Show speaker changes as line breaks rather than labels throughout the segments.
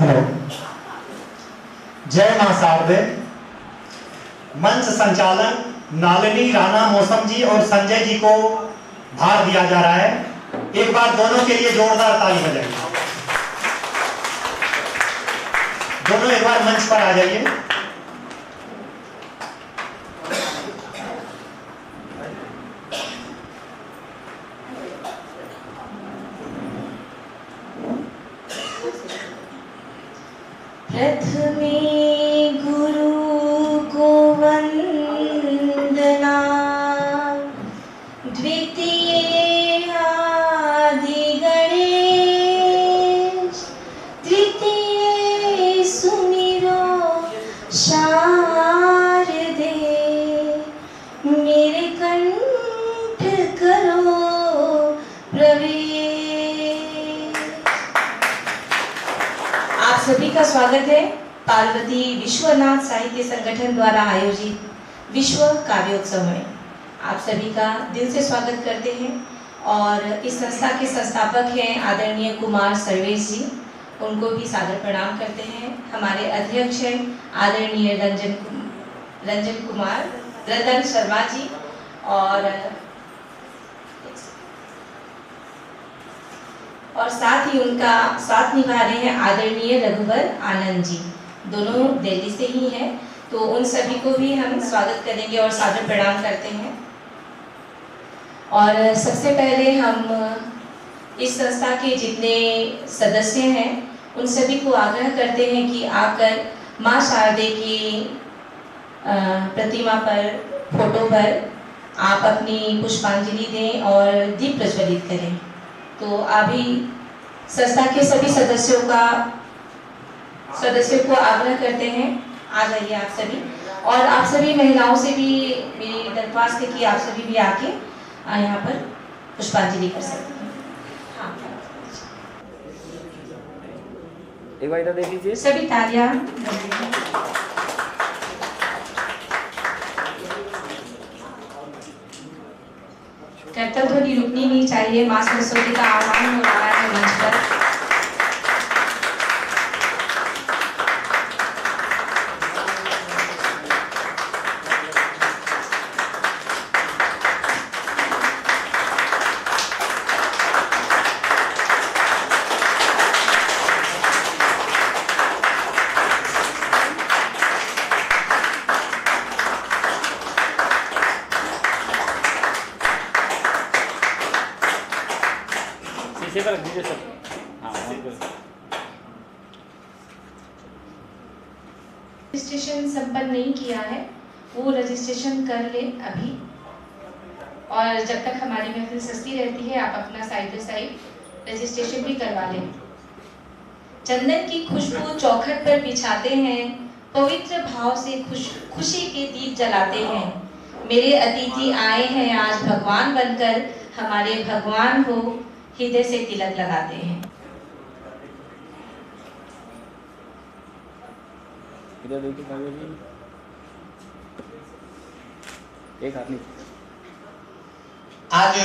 Hello. जय मां शारदे। मंच संचालन नालिनी राणा मौसम जी और संजय जी को भार दिया जा रहा है। एक बार दोनों के लिए जोरदार ताली बजाइए। दोनों एक बार मंच पर आ जाइए।
प्रथमे गुरु को वंदना, द्वितीय आदि गणेश, तृतीय सुमिरो शारदे, मेरे कंठ करो प्रवेश। आप सभी का स्वागत है पार्वती विश्वनाथ साहित्य संगठन द्वारा आयोजित विश्व काव्योत्सव में। आप सभी का दिल से स्वागत करते हैं और इस संस्था के संस्थापक हैं आदरणीय कुमार सर्वेश जी, उनको भी सादर प्रणाम करते हैं। हमारे अध्यक्ष हैं आदरणीय रंजन कुमार रतन शर्मा जी और साथ ही उनका साथ निभा रहे हैं आदरणीय रघुवर आनंद जी, दोनों दिल्ली से ही हैं। तो उन सभी को भी हम स्वागत करेंगे और सादर प्रणाम करते हैं। और सबसे पहले हम इस संस्था के जितने सदस्य हैं उन सभी को आग्रह करते हैं कि आकर माँ शारदे की प्रतिमा पर, फोटो पर आप अपनी पुष्पांजलि दें और दीप प्रज्वलित करें। तो अभी संस्था के सभी सदस्यों को आग्रह करते हैं, आ जाइए आप सभी। और आप सभी महिलाओं से भी मेरी दरख्वास्त है कि आप सभी भी आके यहाँ पर पुष्पांजलि कर सकते हैं। हाँ,
एक बार इधर देख लीजिए।
सभी तालियां। कर्तव्य ध्वनि रुकनी नहीं चाहिए। माँ सरस्वती का आह्वान हो रहा है मंच पर।
शीशे पर रख दीजिए सर। हाँ,
रजिस्ट्रेशन संपन्न नहीं किया है वो रजिस्ट्रेशन कर ले अभी। और जब तक हमारी महफिल सस्ती रहती है आप अपना साइड बाय साइड रजिस्ट्रेशन भी करवा लें। चंदन की खुशबू चौखट पर बिछाते हैं, पवित्र भाव से खुशी के दीप जलाते हैं। मेरे अतिथि आए हैं आज भगवान बनकर, हमारे भगवान हो हृदय से तिलक लगाते हैं।
इधर देखिए काव्या जी, एक हाथ नीचे।
आज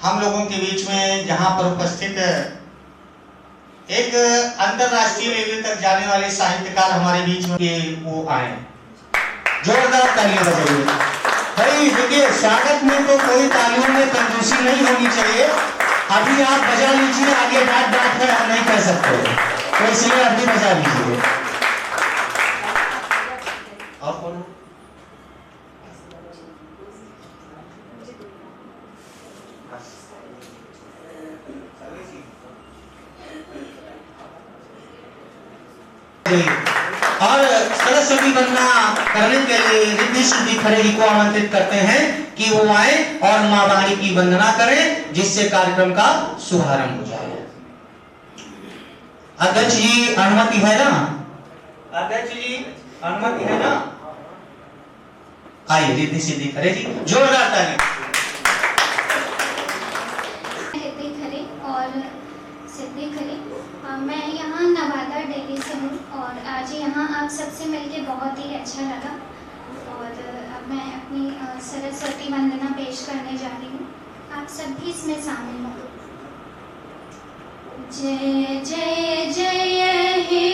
हम लोगों के बीच में यहाँ पर उपस्थित एक अंतरराष्ट्रीय लेवल तक जाने वाले साहित्यकार हमारे बीच में वो आए। जोरदार तालियां बजाइए भाई। देखिए, स्वागत में तो कोई तालियों में कंजूसी नहीं होनी चाहिए। अभी आप बजा लीजिए, आगे डांट कर हम नहीं कर सकते, तो इसलिए अभी बजा लीजिए। और कौन? और सरस्वती वंदना करने के लिए रिद्धि सिद्धि खरेदी को आमंत्रित करते हैं कि वो आए और मां वाणी की वंदना करें, जिससे कार्यक्रम का शुभारंभ हो जाए। अध्यक्ष जी अनुमति है ना? अध्यक्ष जी अनुमति है ना? आइए रिद्धि सिद्धि खरेदी, जोरदार तालियां।
रिद्धि खरे और सिद्धि खरे, मैं यहाँ नवादा दिल्ली से हूँ और आज यहाँ आप सबसे मिलके बहुत ही अच्छा लगा। और अब मैं अपनी सरस्वती वंदना पेश करने जा रही हूँ, आप सब भी इसमें शामिल हों। जय जय जय हे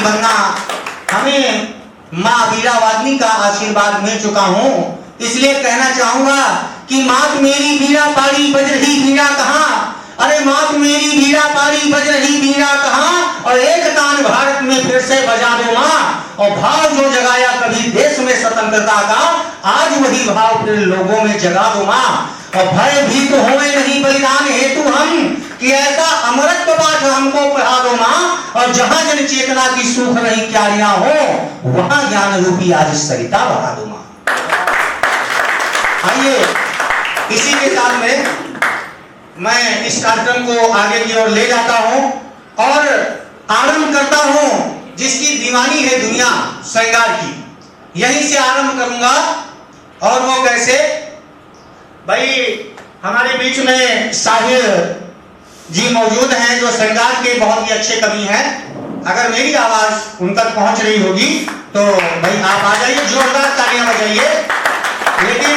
बनना हमें माँ वीणावादिनी का आशीर्वाद मिल चुका हूँ, इसलिए कहना चाहूंगा कि मात मेरी वीणा पारी बज रही वीणा कहाँ, अरे मात मेरी वीणा पारी बज रही वीणा कहाँ, और एक तान भारत में फिर से बजा दो माँ। और भाव जो जगाया कभी देश में स्वतंत्रता का, आज वही भाव फिर लोगों में जगा दो माँ। और भय भी तो होए नहीं बलिदान हेतु हम, कि ऐसा अमरत्व पाठ हमको पढ़ा दो माँ। और जहां जन चेतना की सूख रही क्यारियां हो, वहां ज्ञान रूपी आज सरिता बहा दो माँ। आइए इसी के साथ में मैं इस कार्यक्रम को आगे की ओर ले जाता हूं और आरंभ करता हूं जिसकी दीवानी है दुनिया श्रृंगार की, यहीं से आरंभ करूंगा। और वो कैसे भाई, हमारे बीच में साहिर जी मौजूद हैं जो श्रृंगार के बहुत ही अच्छे कवि हैं। अगर मेरी आवाज उन तक पहुंच रही होगी तो भाई आप आ जाइए, जोरदार तालियां बजाइए। लेकिन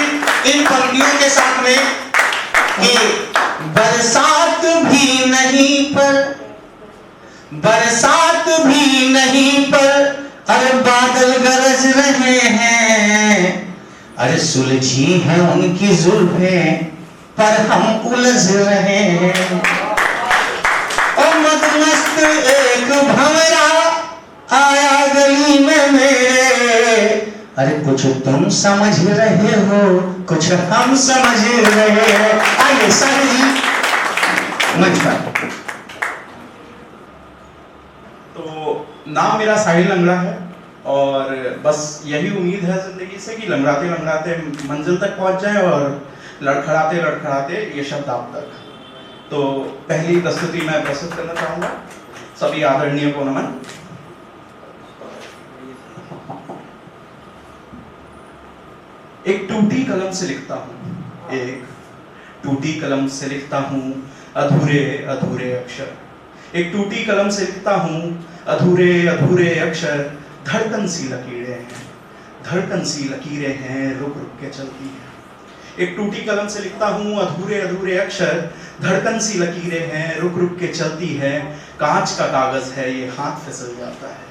इन पंक्तियों के साथ में कि बरसात भी नहीं पर, बरसात भी नहीं पर, अरे बादल गरज रहे हैं, अरे सुलझी हैं उनकी जुल्फें पर हम उलझ रहे हैं। और मदमस्त एक भंवरा आया गली में मेरे, अरे कुछ तुम समझ रहे हो, कुछ हम समझ रहे हैं। आइए साहिर जी मंच पर।
तो नाम मेरा साहिल लंगड़ा है और बस यही उम्मीद है जिंदगी से कि लंगड़ाते लंगड़ाते मंजिल तक पहुंच जाए और लड़खड़ाते लड़खड़ाते ये शब्द आप तक। तो पहली प्रस्तुति मैं प्रस्तुत करना चाहूंगा। सभी आदरणीय को नमन। एक टूटी कलम से लिखता हूँ, एक टूटी कलम से लिखता हूँ अधूरे अधूरे अक्षर। एक टूटी कलम से लिखता हूँ अधूरे अधूरे अक्षर। धड़कन सी लकीरें हैं, धड़कन सी लकीरें हैं, रुक रुक के चलती हैं। एक टूटी कलम से लिखता हूँ अधूरे अधूरे अक्षर। धड़कन सी लकीरें हैं, रुक रुक के चलती है। कांच का कागज है, ये हाथ फिसल जाता है।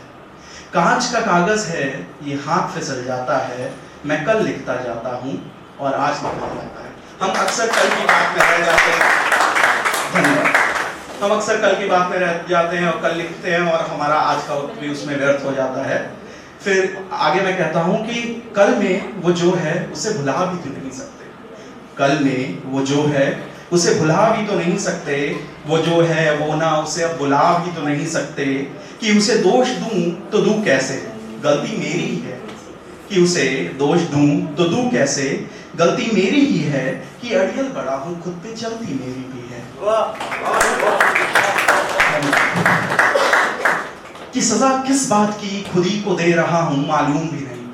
कांच का कागज है, ये हाथ फिसल जाता है। मैं कल लिखता जाता हूँ और आज निकल जाता है। हम अक्सर कल की बात में रह जाते हैं। धन्यवाद। हम अक्सर कल की बात में रह जाते हैं और कल लिखते हैं और हमारा आज का वक्त भी उसमें व्यर्थ हो जाता है। फिर आगे मैं कहता हूँ कि कल में वो जो है उसे भुला भी तो नहीं सकते। कल में वो जो है उसे भुला भी तो नहीं सकते। वो जो है वो ना उसे अब बुला भी तो नहीं सकते। कि उसे दोष दूं तो दूं कैसे, गलती मेरी ही है। कि उसे दोष दूं तो दूं कैसे, गलती मेरी ही है। कि अड़ियल बड़ा हूं, खुद पे चलती मेरी भी है। कि सजा किस बात की खुद ही को दे रहा हूं, मालूम भी नहीं।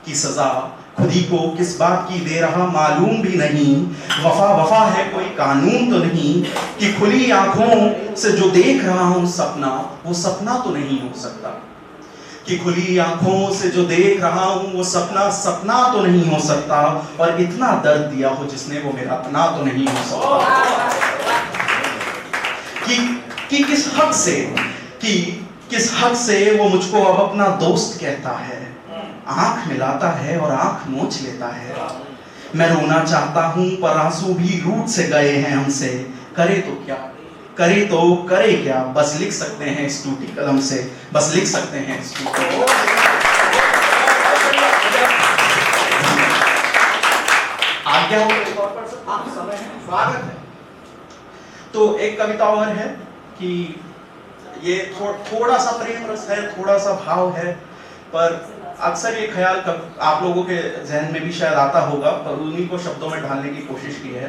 कि सजा खुद ही को किस बात की दे रहा मालूम भी नहीं। वफा वफा है कोई कानून तो नहीं। कि खुली आंखों से जो देख रहा हूं सपना, वो सपना तो नहीं हो सकता। कि खुली आंखों से जो देख रहा हूं वो सपना सपना तो नहीं हो सकता। और इतना दर्द दिया हो जिसने वो मेरा अपना तो नहीं हो सकता। कि किस हक से, कि किस हक से वो मुझको अब अपना दोस्त कहता है। आंख मिलाता है और आंख नोच लेता है। मैं रोना चाहता हूं पर आंसू भी रूठ से गए हैं हमसे। करे तो क्या, करे तो करे क्या, बस लिख सकते हैं इस टूटी कलम से, बस लिख सकते हैं इस टूटी। आज्ञा हो तो तौर पर आप समय है, स्वागत है। तो एक कविता और है कि ये थोड़ा सा प्रेम रस है, थोड़ा सा भाव है, पर अक्सर ये ख्याल आप लोगों के जहन में भी शायद आता होगा, पर उन्हीं को शब्दों में ढालने की कोशिश की है।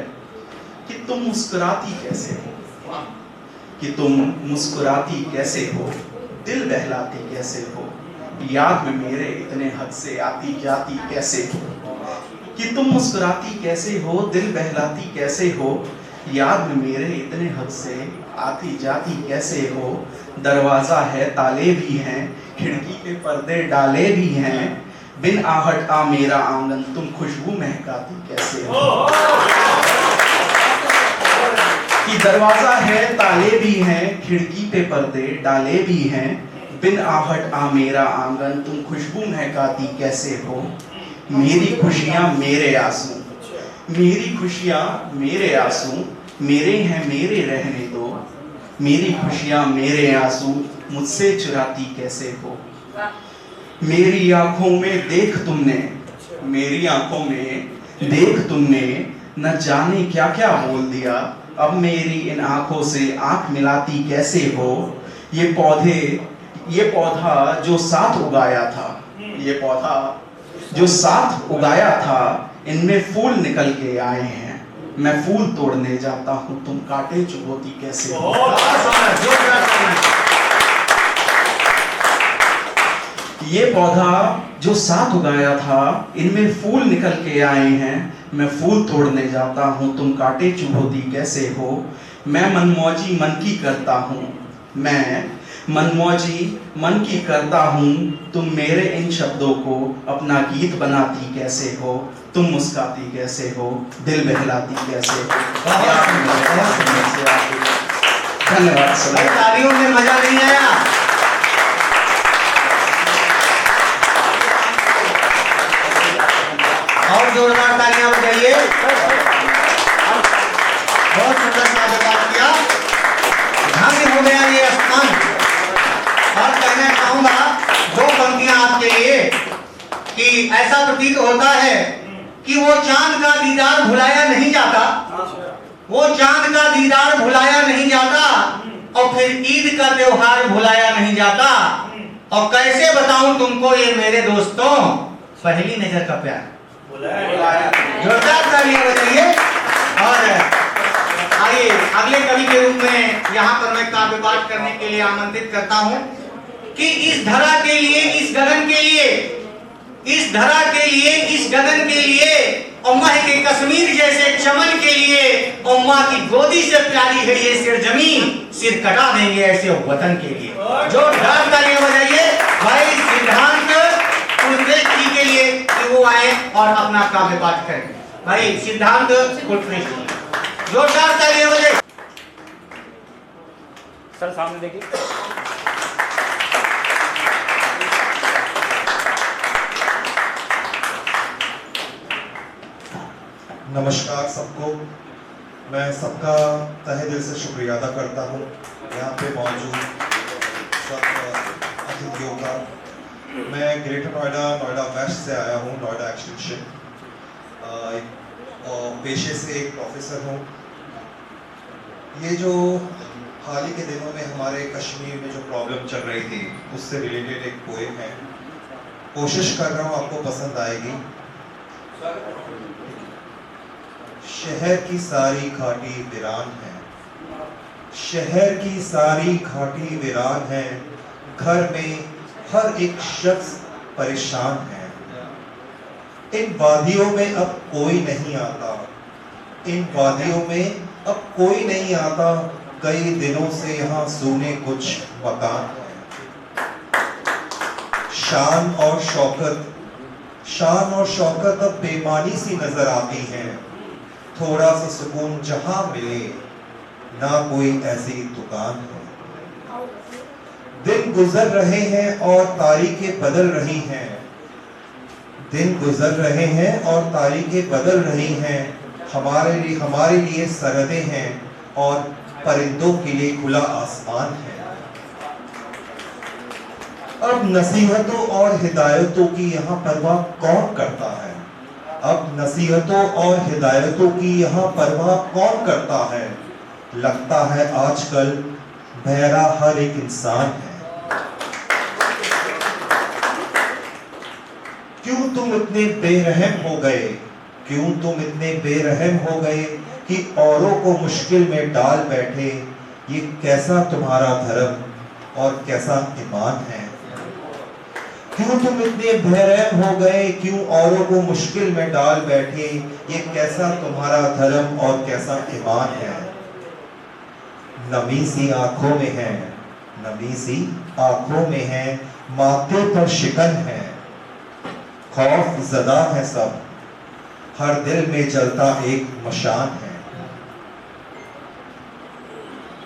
कि तुम मुस्कुराती कैसे हो, कि तुम मुस्कुराती कैसे हो, दिल बहलाती कैसे हो, याद में मेरे इतने हद से आती जाती कैसे हो। कि तुम मुस्कुराती कैसे हो, दिल बहलाती कैसे हो, याद में मेरे इतने हद से आती जाती कैसे हो। दरवाजा है, ताले भी हैं, खिड़की पे पर्दे डाले भी हैं। बिन आहट आ मेरा आंगन, तुम खुशबू महकाती कैसे हो। कि दरवाजा है, ताले भी हैं, खिड़की पे पर्दे डाले भी हैं। बिन आहट आ मेरा आंगन, तुम खुशबू महकाती कैसे हो। मेरी खुशियाँ मेरे आंसू, मेरी खुशियाँ मेरे आंसू, मेरे हैं मेरे रहने दो। मेरी खुशियाँ मेरे आंसू, मुझसे चुराती कैसे हो। मेरी आंखों में देख तुमने, मेरी आंखों में देख तुमने, न जाने क्या क्या बोल दिया। अब मेरी इन आंखों से आंख मिलाती कैसे हो। ये पौधा जो साथ उगाया था, ये पौधा जो साथ उगाया था, इनमें फूल निकल के आए हैं। मैं फूल तोड़ने जाता हूँ, तुम कांटे चुभोती कैसे हो। ये पौधा जो साथ उगाया था, इनमें फूल निकल के आए हैं। मैं फूल तोड़ने जाता हूँ, तुम कांटे चुभोती कैसे हो। मैं मनमौजी मन की करता हूँ, मैं मनमौजी मन की करता हूँ, तुम मेरे इन शब्दों को अपना गीत बनाती कैसे हो। तुम मुस्काती कैसे हो, दिल बहलाती कैसे हो। धन्यवाद सर।
तालियों में मजा नहीं आया। और जोरदार तालियां बजाइए। बहुत सुंदर सा बात किया, धन्य हो गया ये स्थान। और कहना चाहूंगा दो पंक्तियां आपके लिए कि ऐसा प्रतीत होता है कि वो चांद का दीदार भुलाया नहीं जाता, वो चांद का दीदार भुलाया नहीं जाता, और फिर ईद का त्योहार भुलाया नहीं जाता। और कैसे बताऊं तुमको ये मेरे दोस्तों, पहली नजर का प्यार। जोरदार तालियां बजाइए। और आइए अगले कवि के रूप में यहाँ पर मैं काव्य पाठ करने के लिए आमंत्रित करता हूँ कि इस धरा के लिए, इस गगन के लिए, इस धरा के लिए, इस गगन के लिए, और माह के कश्मीर जैसे चमन के लिए, और माँ की गोदी से प्यारी है ये सिर जमीन, सिर कटा देंगे ऐसे वतन के लिए। जोरदार तालियां बजाइए भाई सिद्धांत कुलश्रेष्ठ जी के लिए कि वो आए और अपना काव्य पाठ करें। भाई सिद्धांत कुलश्रेष्ठ जी, जोरदार तालियां बजाइए।
सर सामने देखिए।
नमस्कार सबको। मैं सबका तहे दिल से शुक्रिया अदा करता हूँ यहाँ पे मौजूद सब अतिथियों का। मैं ग्रेटर नोएडा वेस्ट से आया हूँ, नोएडा एक्सटेंशन, और पेशे से एक प्रोफेसर हूँ। ये जो हाल ही के दिनों में हमारे कश्मीर में जो प्रॉब्लम चल रही थी उससे रिलेटेड एक पोएम है। कोशिश कर रहा हूँ आपको पसंद आएगी। शहर की सारी घाटी वीरान है, शहर की सारी घाटी वीरान है, घर में हर एक शख्स परेशान है। इन वादियों में अब कोई नहीं आता, इन वादियों में अब कोई नहीं आता, कई दिनों से यहाँ सूने कुछ मकान है। शान और शौकत अब बेमानी सी नजर आती है। थोड़ा सा सुकून जहां मिले ना कोई ऐसी दुकान है। दिन गुजर रहे हैं और तारीखें बदल रही हैं, दिन गुजर रहे हैं और तारीखें बदल रही हैं। हमारे लिए सरहदें हैं और परिंदों के लिए खुला आसमान है। अब नसीहतों और हिदायतों की यहाँ परवाह कौन करता है, अब नसीहतों और हिदायतों की यहाँ परवाह कौन करता है। लगता है आजकल बहरा हर एक इंसान है। क्यों तुम इतने बेरहम हो गए, क्यों तुम इतने बेरहम हो गए कि औरों को मुश्किल में डाल बैठे। ये कैसा तुम्हारा धर्म और कैसा ईमान है। क्यों तुम इतने बेरहम हो गए, क्यों औरों को मुश्किल में डाल बैठे। ये कैसा तुम्हारा धर्म और कैसा ईमान है। नमी सी आंखों में है, नमी सी आंखों में है, माथे पर शिकन है। खौफ ज़दा है सब, हर दिल में जलता एक मशान है।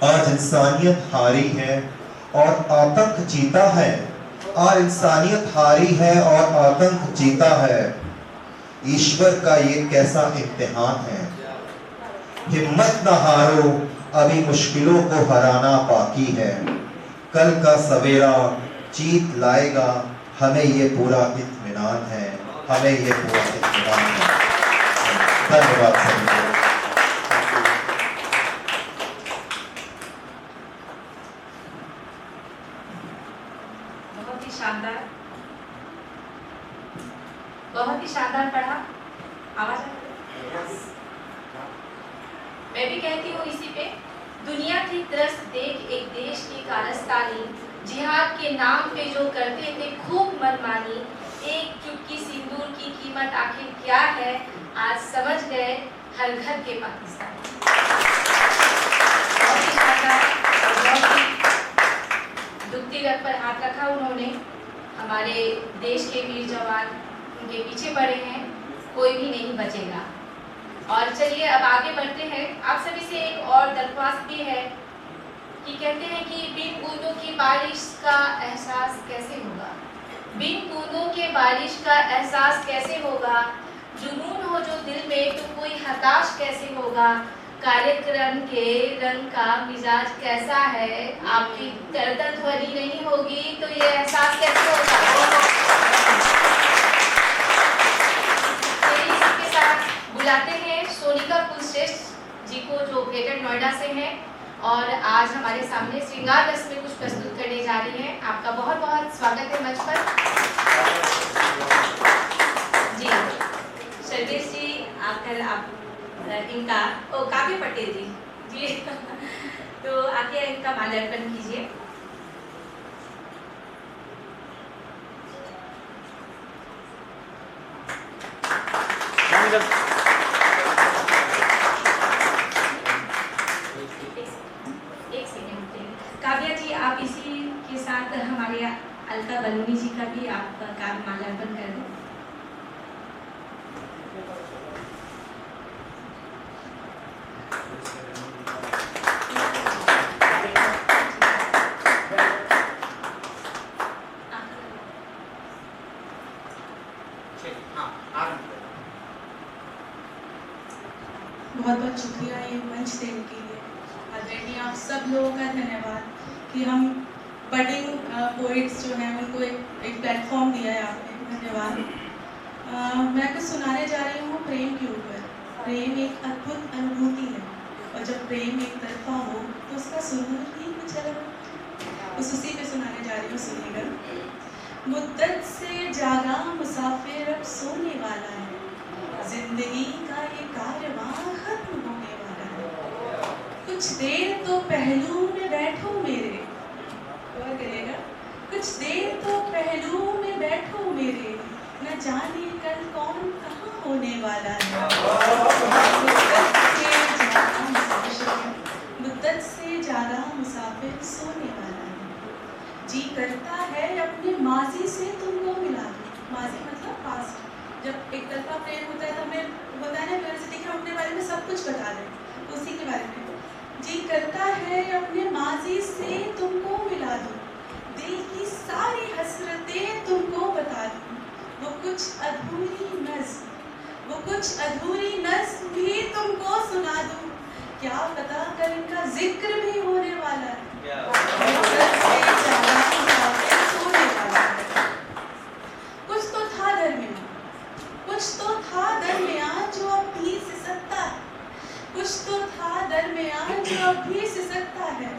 आज इंसानियत हारी है और आतंक जीता है, और इंसानियत हारी है और आतंक जीता है। ईश्वर का ये कैसा इम्तिहान है। हिम्मत न हारो, अभी मुश्किलों को हराना बाकी है। कल का सवेरा जीत लाएगा, हमें ये पूरा इत्मीनान है, हमें ये पूरा इत्मीनान है। धन्यवाद सभी को।
बहुत ही शानदार पढ़ा। आवाज आ रही है? मैं भी कहती हूँ इसी पे। दुनिया की त्रस्त देख एक देश की कारस्तानी, जिहाद के नाम पे जो करते थे खूब मनमानी, एक चुटकी सिंदूर की कीमत आखिर क्या है, आज समझ गए हर घर के पाकिस्तानी। बहुत ही शानदार, बहुत ही दुखती रग पर हाथ रखा उन्होंने। हमारे देश के वीर जवान उनके पीछे पड़े हैं, कोई भी नहीं बचेगा। और चलिए अब आगे बढ़ते हैं। आप सभी से एक और दरख्वास्त भी है कि कहते हैं कि बिन बूंदों की बारिश का एहसास कैसे होगा, बिन बूंदों के बारिश का एहसास कैसे होगा, जुनून हो जो दिल में तो कोई हताश कैसे होगा, कार्यक्रम के रंग का मिजाज कैसा है, आपकी गर्दन ध्वनि नहीं होगी तो ये एहसास कैसे होगा। इसके साथ बुलाते हैं सोनिका कुलश्रेष्ठ जी को, जो ग्रेटर नोएडा से हैं और आज हमारे सामने श्रृंगार रस में कुछ प्रस्तुत करने जा रही हैं। आपका बहुत बहुत स्वागत है मंच पर। जी शर्वेश जी आकर आप इनका काव्य पटेल जी तो आके इनका माल्यार्पण कीजिए। एक सेकंड काव्या जी, आप इसी के साथ हमारे अलका बलूनी जी का भी आप काव्य माल्यार्पण कर दें।
बहुत बहुत शुक्रिया ये मंच देने के लिए। आदरणीय आप सब लोगों का धन्यवाद कि हम बडिंग पोइट्स जो हैं उनको एक प्लेटफॉर्म दिया है आपने, धन्यवाद। मैं कुछ सुनाने जा रही हूँ प्रेम के ऊपर। प्रेम एक अद्भुत अनुभूति है और जब प्रेम एक तरफा हो तो उसका सुरूर ही कुछ अलग। उसी पे सुनाने जा रही हूँ, सुनिएगा। मुद्दत से जागा मुसाफिर अब सोने वाला है, जिंदगी का ये कारवां खत्म होने वाला है। कुछ देर तो पहलू में बैठो मेरे, और करेगा, कुछ देर तो पहलू में बैठो मेरे, न जाने कल कौन कहाँ होने वाला है। मुद्दत से ज्यादा मुसाफिर सोने वाला है। जी करता है अपने माजी से तुमको मिला दो। माजी मतलब पास्ट। जब एक तरफा प्रेम होता है तो हमें होता है ना, जैसे देखिए अपने बारे में सब कुछ बता दें, उसी के बारे में। जी करता है अपने माजी से तुमको मिला दूं, दिल की सारी हसरतें तुमको बता दूं। वो कुछ अधूरी नज़्म भी तुमको सुना दूं। क्या पता कल इनका जिक्र भी होने वाला है। कुछ तो था दरमियान, कुछ तो था दरमियान जो अब भी सिसकता है, कुछ तो था दरमियान जो अब भी सिसकता है।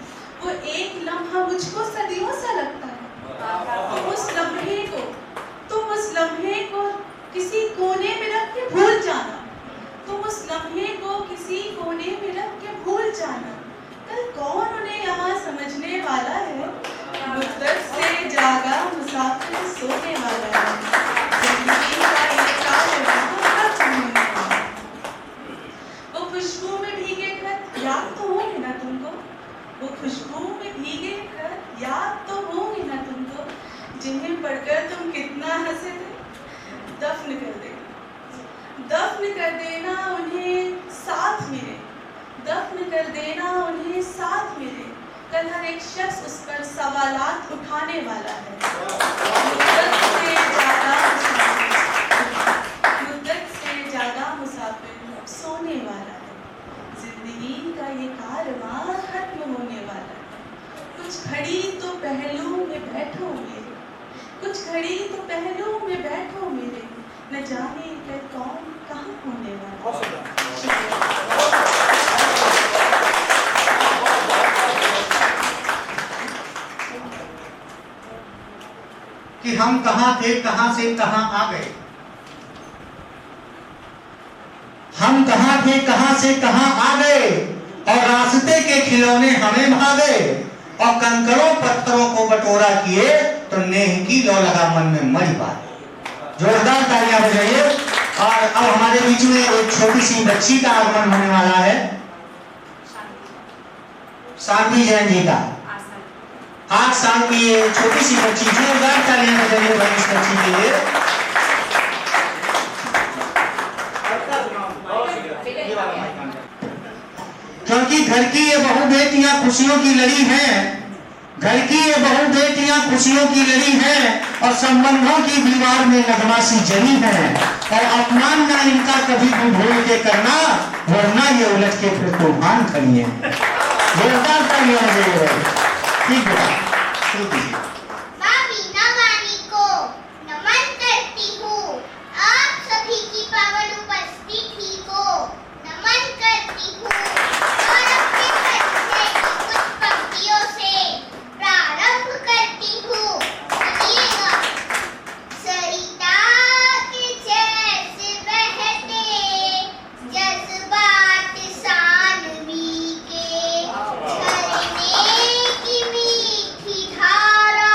वो एक लम्हा मुझको सदियों सा लगता है। तुम उस लम्हे को किसी कोने में रख के भूल जाना। तुम उस लम्हे को किसी कोने में रख के भूल जाना। कल कौन उन्हें यहाँ समझने वाला है। मुद्दत से जागा मुसाफिर सोने वाला है। वो खुशबू में भीगे खत याद तो होंगे ना तुमको। वो खुशबू में भीगे खत याद तो होंगे ना तुमको, जिन्हें पढ़कर तुम कितना हंसे थे। दफ्न कर देना उन्हें साथ मेरे, दफ्न कर देना उन्हें साथ मेरे। कल हर एक शख्स उस पर सवालात उठाने वाला है। मुद्दत से ज़्यादा मुसाफिर सोने वाला है। जिंदगी का ये कारवां खत्म होने वाला है। कुछ घड़ी तो पहलू में बैठो मेरे, कुछ घड़ी तो पहलू में बैठो मेरे, न जाने फिर कौन कहाँ होने वाला है।
कि हम कहाँ थे, कहाँ से कहाँ आ गए। हम कहाँ थे, कहाँ से कहाँ आ गए, और रास्ते के खिलौने हमें भागे, और कंकड़ों पत्थरों को बटोरा किए, तो नेह की लो लगा मन में मरी बात। जोरदार तालियां बजाइए। और अब हमारे बीच में एक छोटी सी बच्ची का आगमन होने वाला है, शांति जैन जी का। 8 साल की ये छोटी सी बच्ची, जोरदार तालियां बजाइए भाई इस बच्ची के लिए। क्योंकि घर की ये बहु बेटियां खुशियों की लड़ी हैं, घर की ये बहु बेटियां खुशियों की लड़ी हैं, और संबंधों की दीवार में नगमासी जली हैं, और अपमान ना इनका कभी भी भूल के करना, वरना ये उलट के फिर तूफान खड़ी है। जोरदार तालियां बजाइए। ठीक है, शुरू कीजिए।
माँ वीणा वाणी को नमन करती हूँ, आप सभी की पावन उपस्थिति को नमन करती हूँ, और अपने परिचय की कुछ पंक्तियों से प्रारंभ करती हूँ। सुनिएगा। सरिता के जैसे बहते जज्बात सानवी के, झरने की मीठी धारा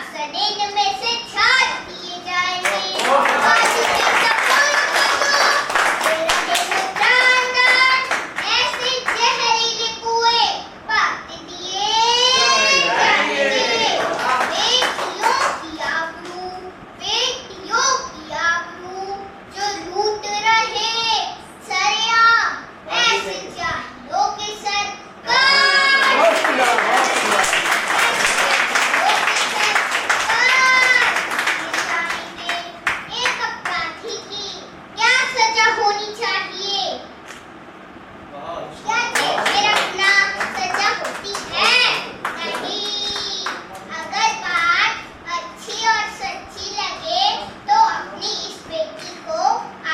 सदैव में से छाड़ दिए जाएंगे। आज के सफल कदम रहे हैं जानदार, ऐसे जहरीले कुएं पात दिए जाएंगे। बेटियों की आबरू जो लूट रहे सरेआम, ऐसे जाहिलों के सर एक अपराधी की क्या सजा होनी चाहिए? क्या जेल रखना सजा होती है? नहीं। अगर बात अच्छी और सच्ची लगे तो अपनी इस बेटी को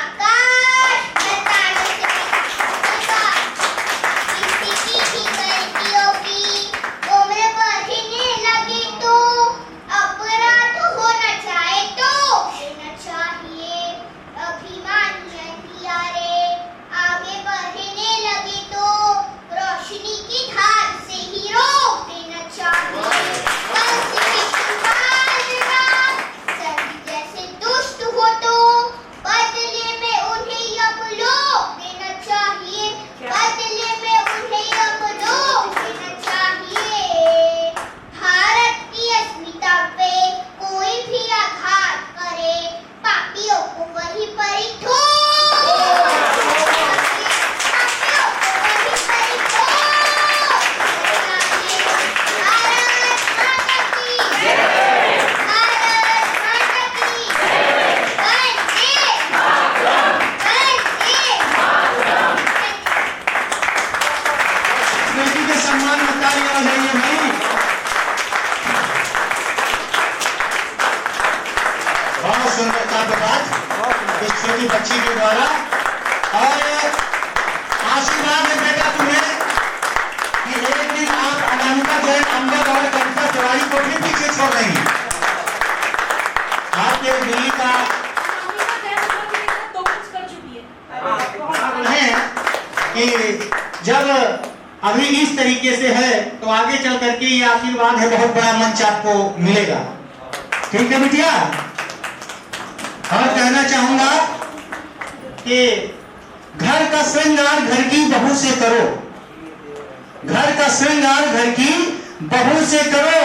आकाश में ताने से पकड़ेगा। किसी की गलतियों की उम्र बढ़ने लगे तो अपराध होना चाहे तो लेना चाहिए। अभिमान है प्यारे, आगे बढ़ने लगे तो रोशनी की धार से ही रोक देना चाहिए। कल से विश्वास राम सर्दी जैसे दुष्ट हो तो बदले में उन्हें अब लोक देना चाहिए। बदले में उन्हें अब लोक देना चाहिए। भारत की अस्मिता पे कोई भी आघात करे, पापियों को वहीं पर ही
बेटी के सम्मान में तालियां बजाइए भाई। बहुत सुंदरता के बाद इस छोटी बच्ची के द्वारा और आशीर्वाद है बेटा तुम्हें कि एक दिन आप अनामिका जैन अम्बर और कविता तिवारी को भी पीछे छोड़ देंगे। आपके दिल्ली का
तो कुछ कर चुकी है।
है कि जब अभी इस तरीके से है तो आगे चल करके ये आशीर्वाद है, बहुत बड़ा मंच आपको मिलेगा। ठीक है बिटिया। और कहना चाहूंगा कि घर का श्रृंगार घर की बहू से करो, घर का श्रृंगार घर की बहू से करो,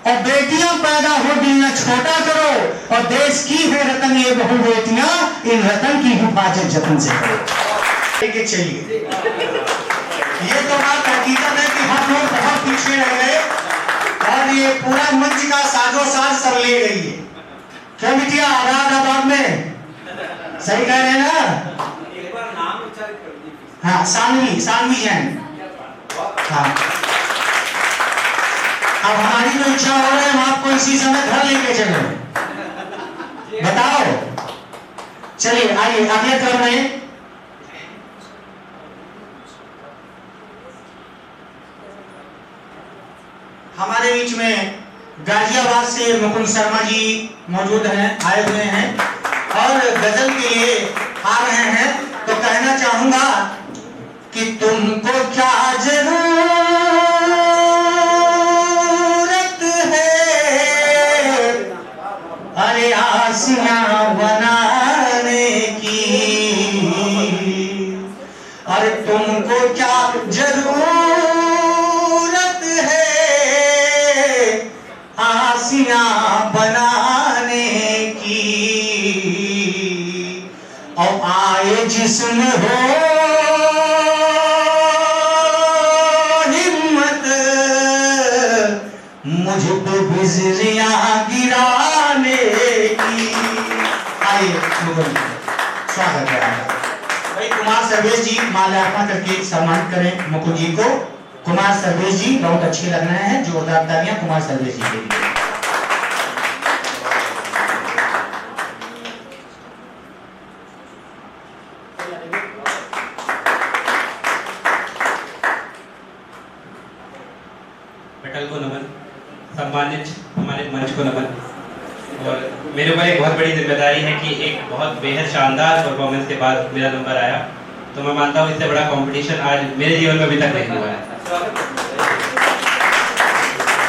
और बेटियां पैदा हो दिल न छोटा करो, और देश की है रतन ये बहु बेटियां, इन रतन की हिफाजत जतन से करो। लेके चलिए। ये तो बात हकीकत है कि हम लोग बहुत पीछे रह गए और ये पूरा मंच का साजोसाज सब ले गई है। क्या बिटिया आबाद में सही कह रहे हैं ना?
एक बार नाम उच्चारित कर दीजिए।
हाँ, सानवी जैन। हाँ, अब हमारी जो इच्छा हो रहा है हम आपको इसी समय घर लेके चले। बताओ। चलिए आइए अगले क्रम में हमारे बीच में गाजियाबाद से मुकुंद शर्मा जी मौजूद हैं, आए हुए हैं और गजल के लिए आ रहे हैं। तो कहना चाहूंगा कि तुमको क्या जरूरत है अरे आसियां बनाने की, अरे तुमको क्या जरूरत आसियां बनाने की, और आए जिस्म हो हिम्मत मुझ पे बिजलियां गिराने की। आइए स्वागत है भाई। कुमार सर्वेश जी माल्यार्पण करके सम्मानित करें मुकुंद जी को। कुमार सर्वेश जी बहुत अच्छे लग रहे हैं, जोरदार तालियां कुमार सर्वेश जी के लिए।
पटल को नमन, सम्मानित हमारे मंच को नमन। और मेरे ऊपर एक बहुत बड़ी जिम्मेदारी है कि एक बहुत बेहद शानदार परफॉर्मेंस के बाद मेरा नंबर आया, तो मैं मानता हूँ इससे बड़ा कंपटीशन आज मेरे जीवन में अभी तक नहीं हुआ है।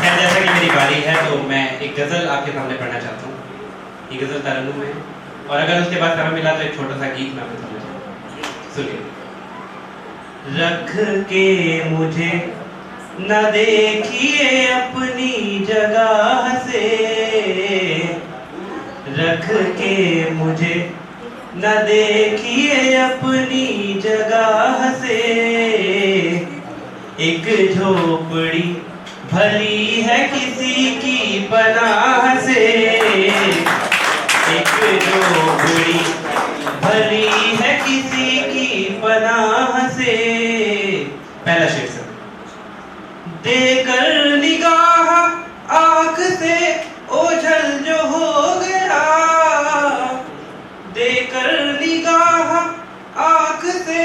खैर जैसा कि मेरी बारी है तो मैं एक गज़ल आपके सामने पढ़ना चाहता हूँ। ये गज़ल तरन्नुम में है और अगर उसके बाद समय मिला तो एक छोटा सा गीत मैं आपके सामने चाहूँगा। सुनिए। रख के मुझे न देखिए अपनी जगह से, रख के मुझे न देखिए अपनी जगह से, एक झोपड़ी भली है किसी की पनाह से, एक झोपड़ी भली है किसी की पनाह से। पहला शेर से। देकर निगाह आँख से ओझल जो हो गया, देकर निगाह आँख से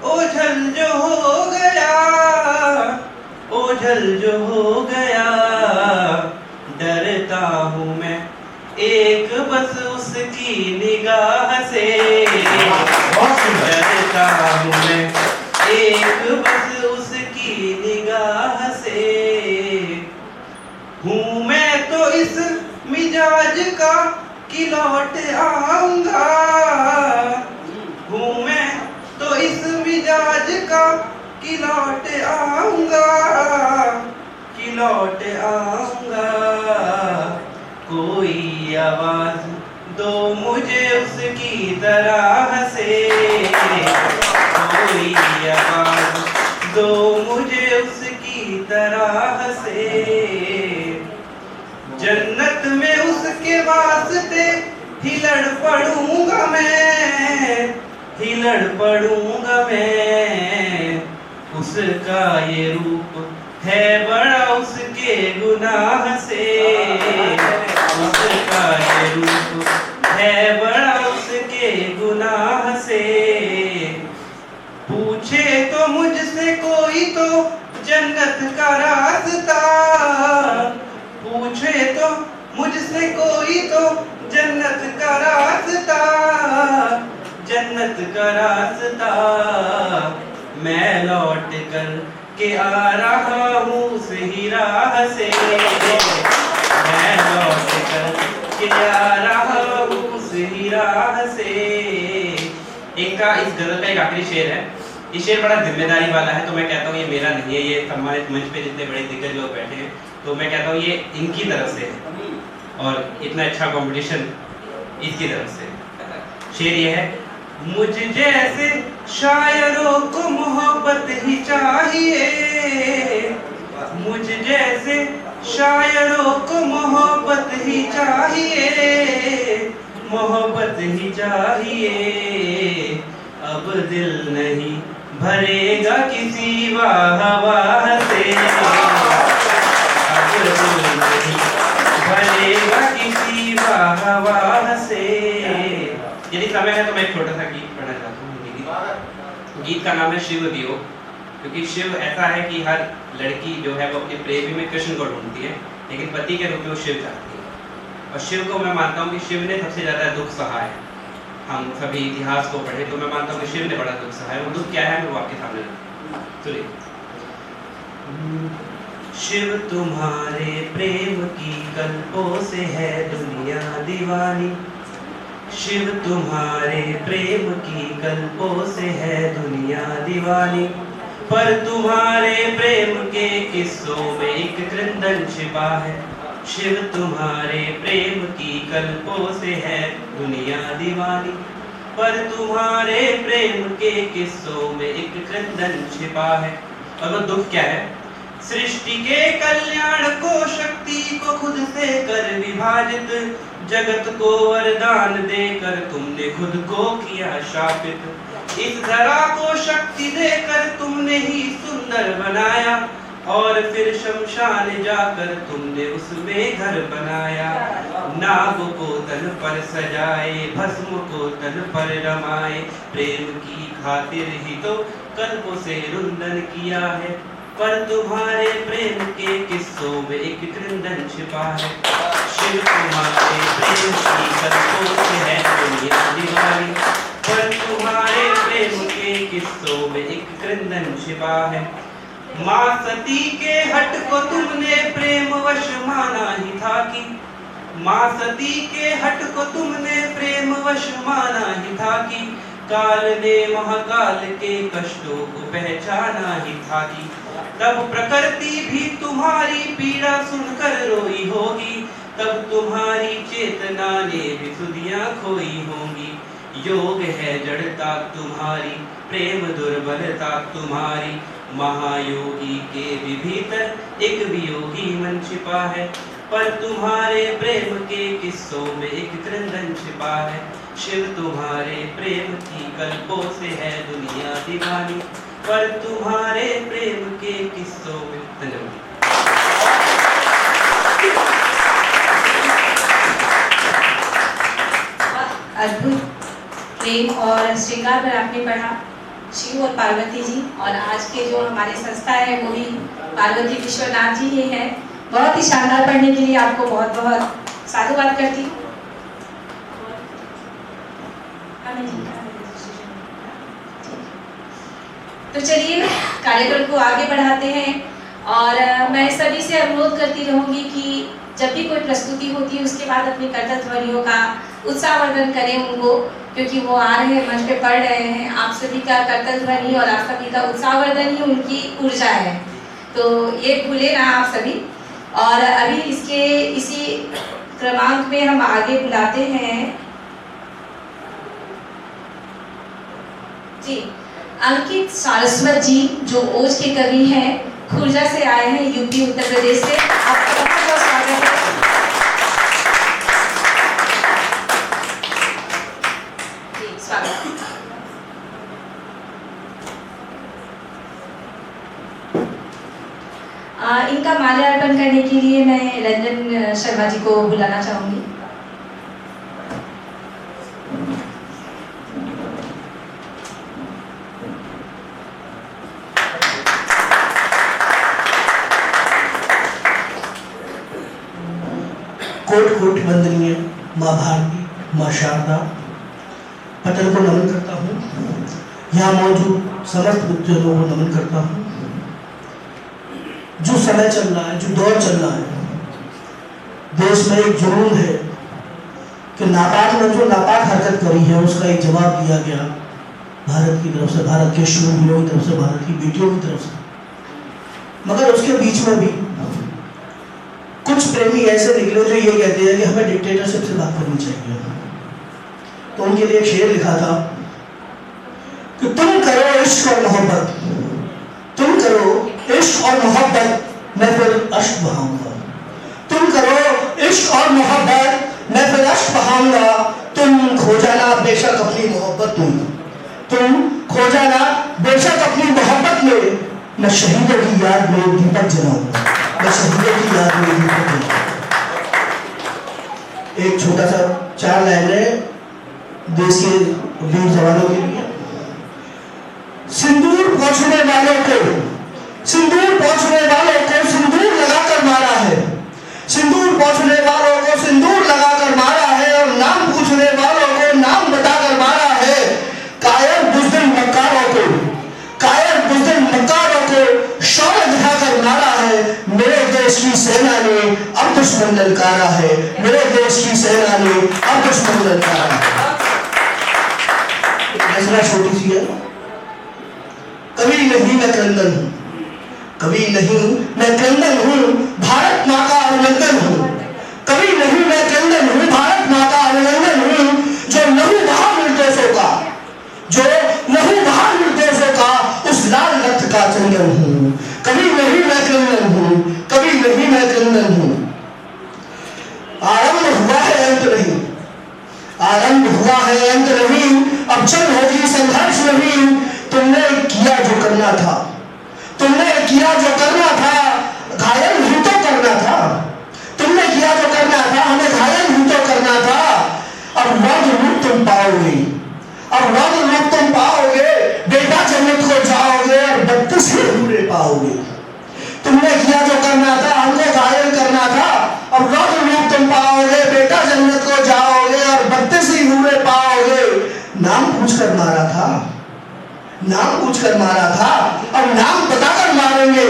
ओझल जो हो गया, ओझल जो हो गया। डरता हूँ मैं एक बस उसकी निगाह से, डरता हूँ मैं एक बस उसकी निगाह से। हूँ मैं तो इस मिजाज का कि लौट आऊंगा, हूँ मैं तो इस मिजाज का कि लौट आऊंगा, कि लौट आऊंगा। कोई आवाज दो मुझे उसकी तरह से, कोई आवाज दो मुझे उसकी तरह से। जन्नत में उसके वास्ते ही लड़ पड़ूंगा मैं, ही लड़ पड़ूंगा मैं। उसका ये रूप है बड़ा उसके गुनाह से, उसका ये रूप है बड़ा उसके गुनाह से। पूछे तो मुझसे कोई तो जन्नत का रास्ता, पूछे तो मुझसे कोई तो जन्नत का रास्ता, जन्नत का रास्ता। मैं लौट कर के आ रहा हूँ उस ही राह से, मैं लौट कर के आ रहा हूँ उस ही राह से। इस गजल का एक आखिरी शेर है। ये शेर बड़ा जिम्मेदारी वाला है, तो मैं कहता हूँ ये मेरा नहीं है, ये सम्मानित मंच पे जितने बड़े दिग्गज लोग बैठे हैं तो मैं कहता हूँ ये इनकी तरफ से है और इतना अच्छा कंपटीशन इसकी तरफ से। शेर ये है। मुझ जैसे शायरों को मोहब्बत ही चाहिए, मुझ जैसे शायरों को मोहब्बत ही चाहिए, मोहब्बत ही चाहिए। अब दिल नहीं भरेगा किसी वाह वाह से, अब दिल नहीं भरेगा किसी वाह वाह से। यदि समय है तो मैं एक छोटा सा गीत पढ़ना चाहता हूँ। गीत का नाम है शिव वियोग, क्योंकि शिव ऐसा है कि हर लड़की जो है वो अपने प्रेमी में कृष्ण को ढूंढती है, लेकिन पति के रूप में वो शिव चाहती है। और शिव को मैं मानता हूँ कि शिव ने सबसे ज़्यादा दुख सहा है। हम सभी इतिहास को पढ़े तो मैं मानता हूँ कि शिव ने बड़ा दुख सहा है। वो दुख क्या है मैं वो आपके सामने सुनिए। शिव तुम्हारे प्रेम की कल्पों से है दुनिया दीवानी, शिव तुम्हारे प्रेम की कल्पों से है दुनिया दीवानी। पर तुम्हारे प्रेम के किस्सों में एक क्रंदन छिपा है, शिव तुम्हारे प्रेम की कल्पों से है दुनिया दीवानी। पर तुम्हारे प्रेम के किस्सों में एक क्रंदन छिपा है। और वो दुख क्या है? सृष्टि के कल्याण को, शक्ति को खुद से कर विभाजित, जगत को वरदान देकर तुमने खुद को किया शापित। इस धरा को शक्ति देकर तुमने ही सुंदर बनाया, और फिर शमशान जाकर तुमने उसमें घर बनाया। नाग को तन पर सजाए, भस्म को तन पर रमाए, प्रेम की खातिर ही तो कल्पों से रुंदन किया है। पर तुम्हारे प्रेम के किस्सों में एक क्रंदन छिपा है, शिव तुम्हारे प्रेम की कल्पों से है दुनिया दीवानी। पर तुम्हारे प्रेम के किस्सों में एक क्रंदन छिपा है। माँ सती के हट को तुमने प्रेम वश माना ही था कि माँ सती के हट को तुमने प्रेम वश माना ही था कि काल ने महाकाल के कष्टों को पहचाना ही था कि तब प्रकृति भी तुम्हारी पीड़ा सुनकर रोई होगी, तब तुम्हारी चेतना ने भी सुधियां खोई होंगी। योग है जड़ता तुम्हारी, प्रेम दुर्बलता तुम्हारी, महायोगी के भी भीतर एक वियोगी मन छिपा है, पर तुम्हारे प्रेम के किस्सों में एक क्रंदन छिपा है। शिव तुम्हारे प्रेम की कल्पों से है दुनिया दीवानी, पर तुम्हारे प्रेम के किस्सों में। धन्यवाद।
अद्भुत प्रेम और श्रृंगार पर आपने पढ़ा शिव और पार्वती जी, और आज के जो हमारे संस्था है वो भी पार्वती विश्वनाथ जी ये है। बहुत ही शानदार पढ़ने के लिए आपको बहुत बहुत साधुवाद करती हूँ। तो चलिए कार्यक्रम को आगे बढ़ाते हैं, और मैं सभी से अनुरोध करती रहूंगी कि जब भी कोई प्रस्तुति होती है उसके बाद अपने कर्तव्य ध्वनियों का उत्साहवर्धन करें उनको, क्योंकि वो आ रहे हैं मंच पे पढ़ रहे हैं। आप सभी का कर्तव्य ध्वनि और आप सभी का उत्साहवर्धन ही उनकी ऊर्जा है, तो ये भूले ना आप सभी। और अभी इसी क्रमांक में हम आगे बुलाते हैं जी अंकित सारस्वत जी, जो ओज के कवि हैं, खुर्जा से आए हैं, यूपी उत्तर प्रदेश से। आपका बहुत बहुत स्वागत है। जी स्वागत। इनका माल्यार्पण करने के लिए मैं रंजन शर्मा जी को बुलाना चाहूंगी।
कोटि कोटि वंदनीय माँ भारती, माँ शारदा, पटल को नमन करता हूँ। यहाँ मौजूद समस्त बुजुर्गों को नमन करता हूँ। जो समय चल रहा है, जो दौर चल रहा है, देश में एक जुनून है कि नापाक ने जो नापाक हरकत करी है उसका एक जवाब दिया गया भारत की तरफ से, भारत के शूरवीरों की तरफ से, भारत की बेटियों की तरफ से। मगर उसके बीच में भी कुछ प्रेमी ऐसे निकले जो ये कहते हैं कि हमें डिक्टेटरशिप से बात करनी चाहिए। तो उनके लिए एक शेर लिखा था कि तुम करो इश्क और मोहब्बत, तुम करो इश्क और मोहब्बत, मैं फिर अश्क बहाऊंगा। तुम करो इश्क और मोहब्बत, मैं फिर अश्क बहाऊंगा। तुम खो जाना बेशक अपनी मोहब्बत में, तुम खो जाना बेशक अपनी मोहब्बत में, मैं शहीदों की याद में दीपक जलाऊंगा, मैं शहीदों की याद में दीपक जलाऊंगा। एक छोटा सा 4 लाइनें देश के वीर जवानों के लिए। सिंदूर पोंछने वालों को, सिंदूर पोंछने वालों को सिंदूर लगाकर मारा है, सिंदूर पोंछने वालों को सिंदूर लगाकर मारा है, और नाम पूछने वालों को नाम बताकर मारा है। कायर बुज़दिल मक्कारों को, कायर बुज़दिल मक्कारों को शौर्य दिखाकर मारा है। मेरे देश की सेना ने अब दुश्मन ललकारा है, मेरे देश की सेना ने अब दुश्मन ललकारा है। रचना छोटी सी है। कभी नहीं मैं क्रंदन हूँ, कभी नहीं मैं क्रंदन हूँ, भारत माँ का अभिनंदन हूँ। कभी नहीं मैं क्रंदन हूँ, भारत माँ का अभिनंदन हूँ। जो लहू बहा निर्दोषों का, जो लहू बहा निर्दोषों का, उस लाल रक्त का चंदन हूँ। कभी नहीं मैं क्रंदन हूँ, कभी नहीं मैं क्रंदन हूँ। आरंभ हुआ है अंत नहीं, आरंभ हुआ है अंत नहीं, अब जंग होगी संघर्ष नहीं। तुमने किया जो करना था, तुमने किया जो करना था, घायल ही तो करना था। तुमने किया जो करना था, हमें घायल ही तो करना था। अब रौद्र रूप तुम पाओगे, अब रौद्र रूप तुम पाओगे, बेटा जन्नत को जाओगे और 32 ही हुर्रे पाओगे। तुमने किया जो करना था, हमको घायल करना था, अब रौद्र रूप तुम पाओगे, बेटा जन्नत को जाओगे और 32 ही हुर्रे पाओगे। नाम पूछकर मारा था, नाम पूछकर मारा था, अब नाम बताकर मारेंगे।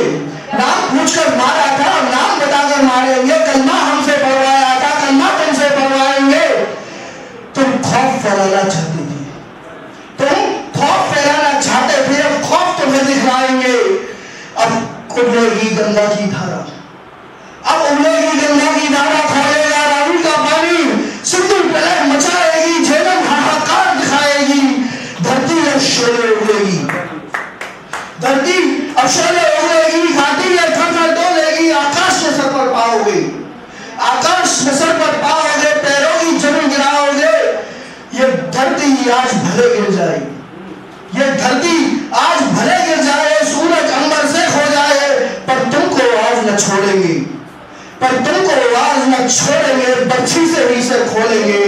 नाम पूछकर मारा था, नाम बताकर मारेंगे, कलमा हमसे पढ़वाया था, कलमा तुमसे पढ़वाएंगे। तुम खौफ फैलाना चाहती थी, तुम खौफ फैलाना चाहते थे, अब खौफ तुम्हें दिखलाएंगे। अब उबलेगी गंगा की धारा, अब उबलेगी गंगा की धारा, खोलेगा रावी का पानी, सिंधु प्रलय मचाएगी, झेलम हाहाकार दिखाएगी, धरती अब शोले उगलेगी, धरती अब शोले उगलेगी, घाटी में थर-थर डोलेगी, आकाश में सर पर पाओगे, आकाश में सर पर पाओगे, पैरों की जमीन गिराओगे। ये धरती आज भले गिर जाए, ये धरती आज भले गिर जाए, सूरज अंबर से खो जाए, पर तुमको आज न छोड़ेंगे, पर तुमको आज न छोड़ेंगे, बच्ची से ही सर खोलेंगे।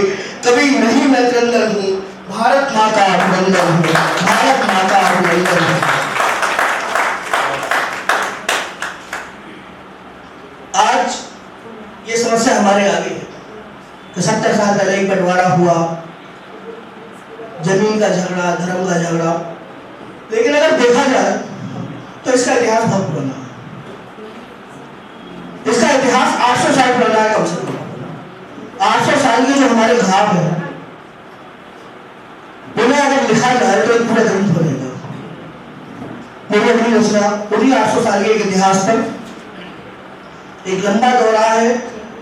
कभी नहीं मैं क्रंदन हूँ, भारत माँ का अभिनंदन हूँ, भारत माँ का अभिनंदन हूँ। आज ये समस्या हमारे आगे है कि 70 साल पहले एक बंटवारा हुआ, जमीन का झगड़ा, धर्म का झगड़ा, लेकिन अगर देखा जाए तो इसका इतिहास बहुत पुराना है। इसका इतिहास 800 साल पुराना है, कम से कम 800 साल की जो हमारे घाट है, उन्हें अगर लिखा जाए तो एक पूरा ग्रंथ बनेगा। मेरी अपनी रचना उन्हीं 800 साल के एक इतिहास पर एक लंबा दौरा है,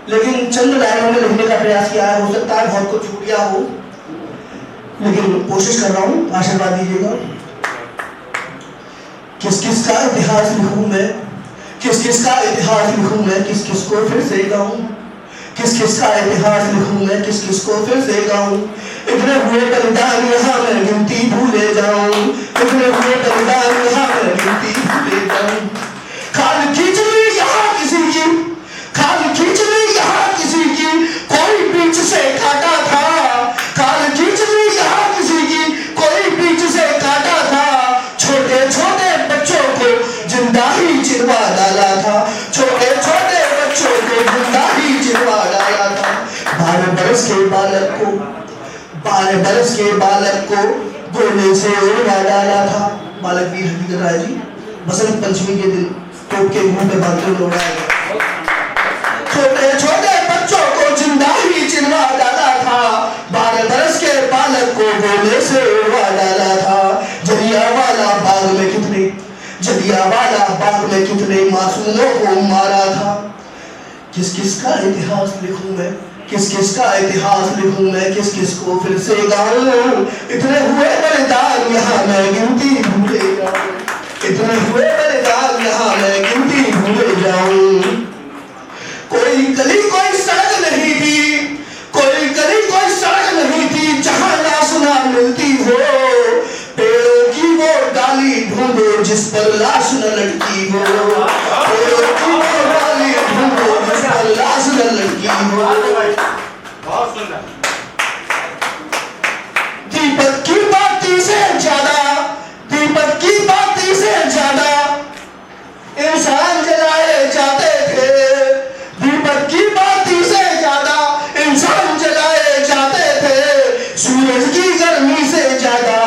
लेकिन चंद लाइनों में लिखने का प्रयास किया है। हो सकता है बहुत कुछ छूट गया हो, लेकिन कोशिश कर रहा हूँ, आशीर्वाद दीजिएगा। किस किस का इतिहास लिखूं मैं, किस किस का इतिहास लिखूं मैं, किस किस को फिर से गाऊं, किस किस का इतिहास लिखूं मैं, किस किस को फिर से गाऊं। इतने हुए बलिदान यहाँ मैं गिनती भूले जाऊं, इतने हुए बलिदान यहाँ मैं गिनती भूले जाऊं। खाल खींचनी यहाँ किसी की, खाल खींचनी यहाँ किसी की, कोई बीच से काटा था, खाल खींचनी यहाँ किसी की, कोई बीच से काटा था। छोटे छोटे बच्चों को जिंदा ही चिरवा डाला था, छोटे छोटे बच्चों को जिंदा ही चिरवा डाला था। 12 बरस के बालक को, 12 बरस के बालक को गोले से उड़वा डाला था। बालक वीर हकीकत राय जी बसंत पंचमी के दिन तोप के मुंह पे बालकों ने उड़ाया गया। छोटे छोटे बच्चों को जिंदा ही चिरवा डाला था, 12 बरस के बालक को गोले से उड़वा डाला था। जलियांवाला बाग में कितने, जलियांवाला बाग में कितने मासूमों को मारा था। किस किस का इतिहास लिखूं मैं, किस किस का इतिहास लिखूं मैं, किस किस को फिर से गाऊं। इतने हुए बलिदान यहाँ मैं गिनती भूले जाऊं, इतने हुए बलिदान यहाँ मैं गिनती भूले जाऊं। कोई गली कोई सड़क नहीं थी, कोई गली कोई सड़क नहीं थी, जहाँ लाश ना मिलती हो। पेड़ों की वो डाली ढूंढो जिस पर लाश न लटकी हो, पेड़ों की वो डाली ढूंढो जिस पर लाश न लटकी हो।
बहुत सुंदर।
दीपक की बाती से ज्यादा, दीपक की बाती से ज्यादा इंसान जलाए जाते थे, दीपक की बाती से ज्यादा इंसान जलाए जाते थे। सूरज की गर्मी से ज्यादा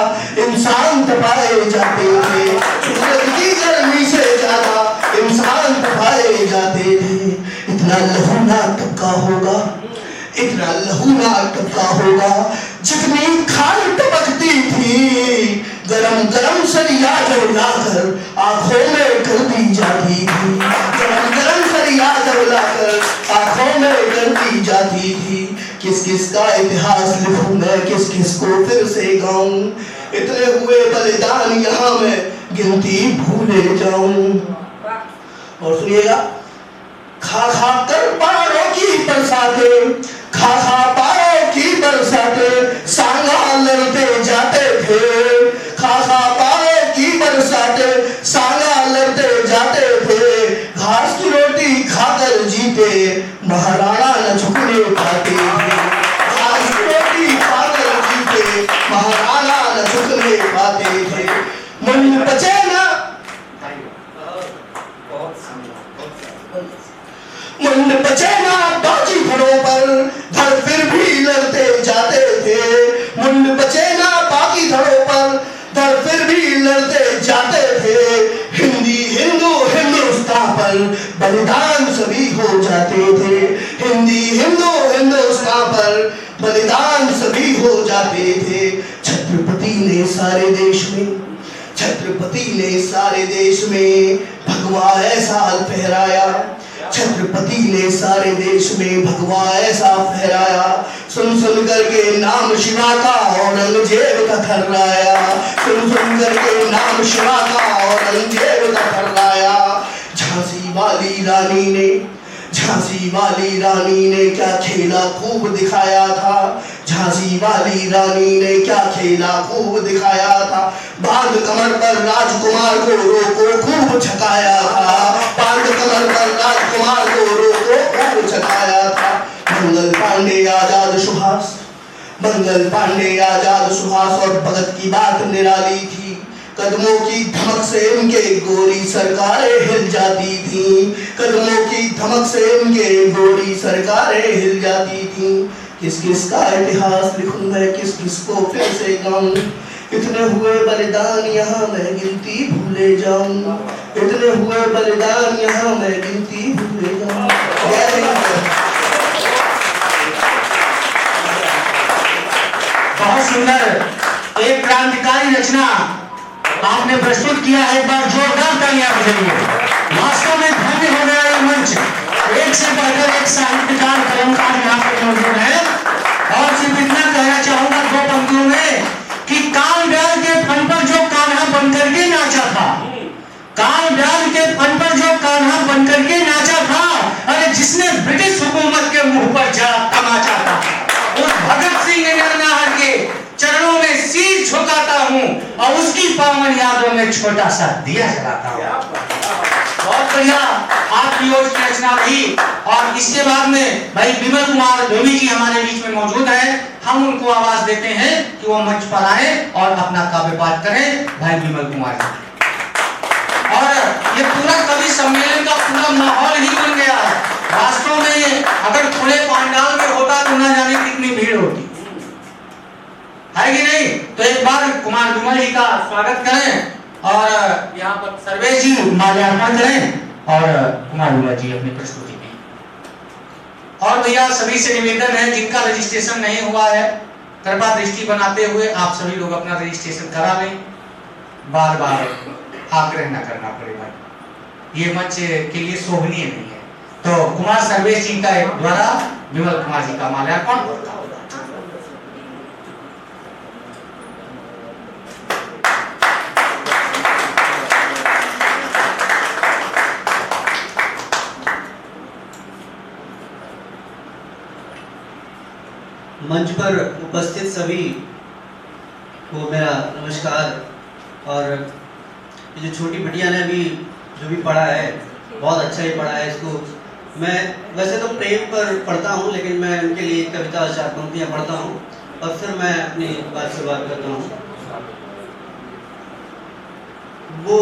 इंसान तपाए जाते थे, सूरज की गर्मी से ज्यादा इंसान तपाए जाते थे। इतना लहू ना टपका होगा, इतना लहू ना टपका होगा, जितनी खाल टपकती थी। गरम गरम सरिया जलाकर आंखों में कर दी जाती थी, गरम गरम सरिया जलाकर आंखों में कर दी जाती थी। किस किस का इतिहास लिखूं मैं, किस किस को फिर से गाऊं। इतने हुए बलिदान यहाँ मैं गिनती भूले जाऊं। और सुनिएगा, खा खा कर पारों की बरसातें, खा खा पारों की बरसातें सांगा लड़ते जाते थे, खा खा पारों की बरसातें सांगा लड़ते जाते थे। घास की रोटी खाकर जीते महाराणा न झुकने पाते थे, घास की रोटी खाकर जीते महाराणा न झुकने पाते थे। मुंड बचे ना, मुंड बचे ना बाजी घरों पर, धड़ फिर भी लड़ते जाते थे। मुंड बचे ना बाकी धड़ों पर, धड़ फिर भी लड़ते जाते थे। हिंदी हिंदू हिंदुस्तान बलिदान सभी हो जाते थे। छत्रपति ने सारे देश में, छत्रपति ने सारे देश में भगवा ऐसा फहराया, छत्रपति ने सारे देश में भगवा ऐसा फहराया। सुन सुन करके नाम शिवा का औरंगजेब का थर्राया, सुन सुन करके नाम शिवा का औरंगजेब का थर्राया। झांसी वाली रानी ने, झांसी वाली रानी ने क्या खेला खूब दिखाया था, झांसी वाली रानी ने क्या खेला खूब दिखाया था। बांध कमर पर राजकुमार को रोको खूब छकाया था, बांध कमर पर राजकुमार को रोको खूब छकाया था। मंगल पांडे आजाद सुभाष, मंगल पांडे आजाद सुभाष और भगत की बात निराली थी। कदमों की धमक से इनके गोरी सरकारें हिल जाती थीं, कदमों की धमक से इनके गोरी सरकारें हिल जाती थीं। किस किस का इतिहास लिखूं मैं, किस किस को फिर से गाऊं, इतने हुए बलिदान यहाँ मैं गिनती भूले जाऊं, इतने हुए बलिदान यहाँ मैं गिनती भूले जाऊं।
बहुत सुंदर एक क्रांतिकारी रचना आपने प्रस्तुत किया है। एक बार जोरदार तालियां बजाइए। वास्तव में धन्य हो गया ये मंच, एक से बढ़कर एक साहित्यकार कलमकार यहाँ पर मौजूद है। और सिर्फ इतना कहना चाहूंगा दो पंक्तियों में कि काल बैल के फन पर जो कान्हा बनकर के नाचा था, काल बैल के फन पर जो कान्हा बनकर के नाचा था, अरे जिसने ब्रिटिश हुकूमत के मुंह पर जड़ा तमाचा था, उस भगत सिंह नरनाहर के चरणों में सिर झुकाता हूं और उसकी पावन यादों में छोटा सा दिया जलाता हूं। बहुत बढ़िया आपकी ओर की रचना रही। और इसके बाद में भाई विमल कुमार धोनी जी हमारे बीच में मौजूद हैं, हम उनको आवाज देते हैं कि वो मंच पर आए और अपना काव्य पाठ करें। भाई विमल कुमार जी। और ये पूरा कवि सम्मेलन का पूरा माहौल ही बन गया है। वास्तव में अगर खुले पांडाल में होता तो न जाने कितनी भीड़ होती है कि नहीं। तो एक बार कुमार विमल जी का स्वागत करें और यहाँ पर सर्वेश जी माल्यार्पण करें और कुमार विमल जी अपनी प्रस्तुति दें। और भैया सभी से निवेदन है, जिनका रजिस्ट्रेशन नहीं हुआ है कृपा दृष्टि बनाते हुए आप सभी लोग अपना रजिस्ट्रेशन करा लें। बार बार आग्रह न करना पड़े भाई, ये मंच के लिए शोभनीय नहीं है। तो कुमार सर्वेश जी का द्वारा विमल कुमार जी का माल्यार्पण।
मंच पर उपस्थित सभी को मेरा नमस्कार। और ये जो छोटी बिटिया ने अभी जो भी पढ़ा है बहुत अच्छा ही पढ़ा है। इसको मैं वैसे तो प्रेम पर पढ़ता हूँ, लेकिन मैं उनके लिए एक कविता 4 पंक्तियाँ पढ़ता हूँ और फिर मैं अपनी बात शुरुआत करता हूँ। वो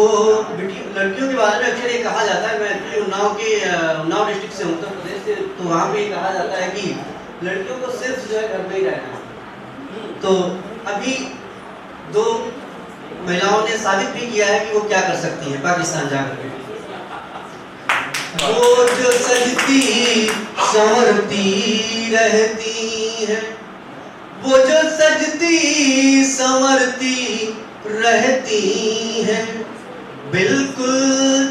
लड़कियों के बारे में अक्सर ये कहा जाता है, मैं उन्नाव डिस्ट्रिक्ट से उत्तर प्रदेश से, तो वहाँ पे कहा जाता है कि लड़कियों को सिर्फ जो है घर में ही रहना है। तो अभी 2 महिलाओं ने साबित भी किया है कि वो क्या कर सकती हैं पाकिस्तान जाकर। वो जो सजती संवरती रहती है, वो जो सजती संवरती रहती है, बिल्कुल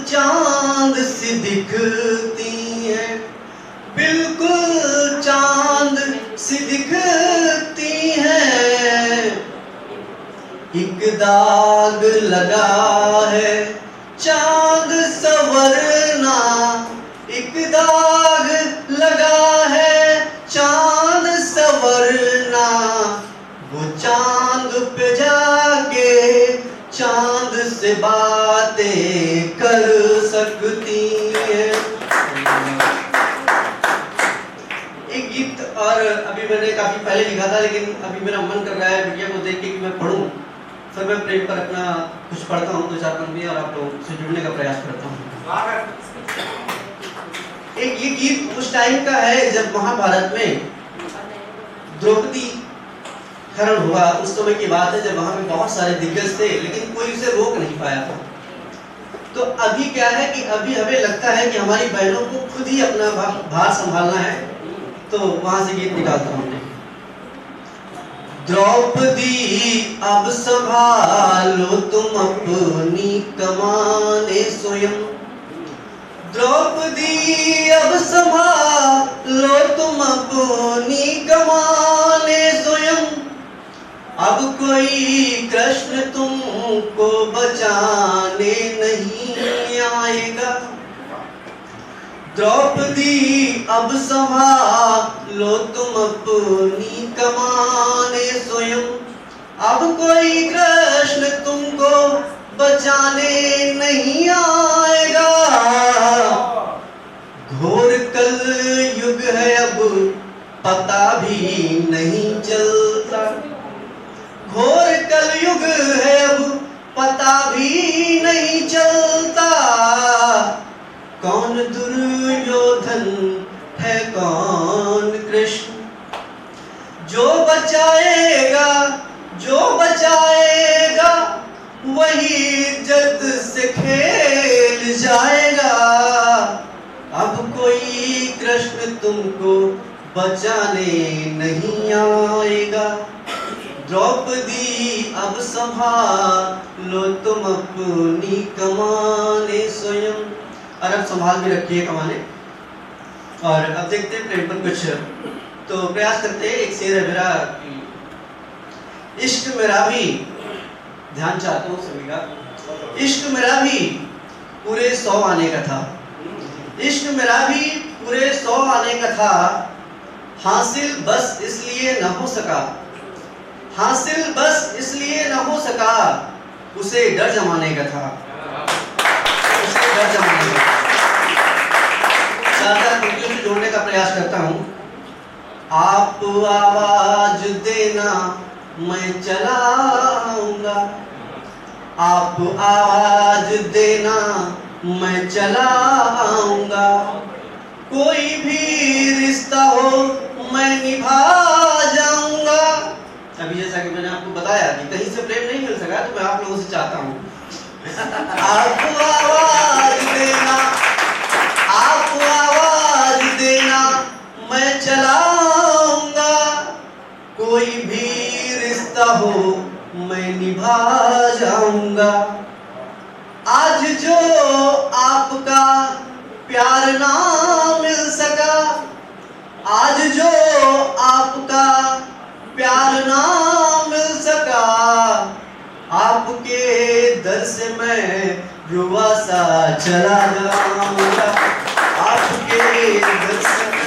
चांद सी दिखती है, बिल्कुल चांद सी दिखती है। एक दाग लगा है चांद संवरना, एक दाग लगा है चांद संवरना। वो चांद पे जाके चांद से बातें कर सकती है। एक गीत और अभी मैंने काफी पहले लिखा था, लेकिन अभी मेरा मन कर रहा है बिटिया को देख के कि मैं पढ़ूं। फिर मैं प्रेम पर अपना कुछ पढ़ता हूँ 2-4 पंक्तियां और आप लोगों से जुड़ने का प्रयास करता हूँ। एक ये गीत उस टाइम का है जब महाभारत में द्रौपदी हरण हुआ। उस समय की बात है जब वहां पे बहुत सारे दिग्गज थे, लेकिन कोई उसे रोक नहीं पाया था। तो अभी क्या है कि अभी हमें लगता है कि हमारी बहनों को खुद ही अपना भार संभालना है। तो वहां से गीत निकालता हूँ। द्रौपदी अब संभालो तुम अपनी कमाने स्वयं। द्रौपदी अब संभालो तुम अपनी कमाने स्वयं। अब कोई कृष्ण तुमको बचाने नहीं आएगा। द्रौपदी अब संभालो तुम अपनी कमाने स्वयं। अब कोई कृष्ण तुमको बचाने नहीं आएगा। घोर कल युग है अब पता भी नहीं चलता। घोर कल युग है अब पता भी नहीं चलता। कौन दुर्योधन है कौन कृष्ण। जो बचाएगा वही इज्जत से खेल जाएगा। अब कोई कृष्ण तुमको बचाने नहीं आएगा। द्रौपदी अब संभालो तुम अपनी कमाने स्वयं। और अब संभाल भी रखी है कमाने। और अब देखते हैं प्लेट पर कुछ तो प्रयास करते हैं। एक शेर है मेरा, इश्क मेरा भी, ध्यान चाहता हूँ सभी का। इश्क मेरा भी पूरे 100 आने का था। इश्क मेरा भी पूरे 100 आने का था। हासिल बस इसलिए न हो सका। हासिल बस इसलिए न हो सका। उसे डर जमाने का था। उसे डर जमाने का। चार पंक्तियों से जोड़ने का प्रयास करता हूँ। आप आवाज देना मैं चला आऊंगा। आप आवाज देना मैं चला आऊंगा। कोई भी रिश्ता हो मैं निभा जाऊंगा। अभी जैसा कि मैंने आपको बताया कि कहीं से प्रेम नहीं मिल सका तो मैं आप लोगों से चाहता हूँ आप आवाज देना, आप आवाज देना मैं चलाऊंगा। कोई भी रिश्ता हो मैं निभा जाऊंगा। आज जो आपका प्यार ना मिल सका, आज जो आपका प्यार ना मिल सका, आपके दर से मैं रुआ सा चला जाऊंगा। आपके दर से मैं